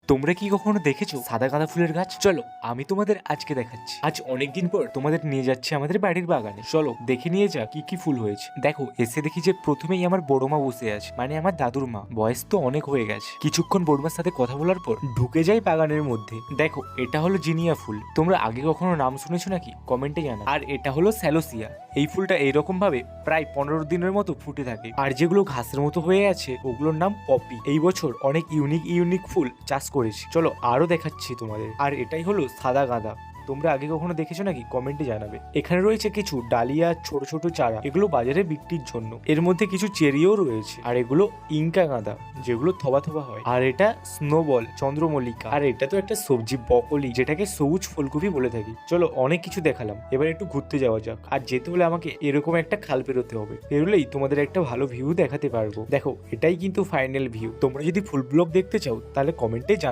তোমরা কি কখনো দেখেছো সাদা গাঁদা ফুলের গাছ? চলো আমি তোমাদের আজকে দেখাচ্ছি। আজ অনেকদিন পর তোমাদের নিয়ে যাচ্ছি আমাদের বাড়ির বাগানে। চলো দেখে নিয়ে যা কি কি ফুল হয়েছে। দেখো এসে দেখি যে প্রথমেই আমার বড় মা বসে আছে, মানে আমার দাদুর মা। বয়স তো অনেক হয়ে গেছে। কিছুক্ষণ বড়মার সাথে কথা বলার পর ঢুকে যাই বাগানের মধ্যে। দেখো এটা হলো জিনিয়া ফুল। তোমরা আগে কখনো নাম শুনেছো নাকি কমেন্টে জানা। আর এটা হলো স্যালোসিয়া। এই ফুলটা এইরকম ভাবে প্রায় 15 দিনের মতো ফুটে থাকে। আর যেগুলো ঘাসের মতো হয়ে আছে ওগুলোর নাম পপি। এই বছর অনেক ইউনিক ফুল চাষ করেছি। চলো আরো দেখাচ্ছি তোমাদের। আর এটাই হলো সাদা গাঁদা। তোমরা আগে কখনো দেখেছো নাকি কমেন্টে জানাবে। এখানে রয়েছে কিছু ডালিয়া, ছোট ছোট চারা, এগুলো বাজারে বিক্রির জন্য। এর মধ্যে কিছু চেরিও রয়েছে। আর এগুলো ইনকা গাঁদা, যেগুলো থবা থবা হয়। আর এটা স্নোবল, চন্দ্রমল্লিকা। আর এটা তো একটা সবজি, বকলি, যেটাকে সবুজ ফুলকপি বলে থাকি। চলো অনেক কিছু দেখালাম, এবার একটু ঘুরতে যাওয়া যাক। আর যেতে হলে আমাকে এরকম একটা খাল পেরোতে হবে। পেরোলেই তোমাদের একটা ভালো ভিউ দেখাতে পারবো। দেখো এটাই কিন্তু ফাইনাল ভিউ। তোমরা যদি ফুল ব্লগ দেখতে চাও তাহলে কমেন্টে জানাও।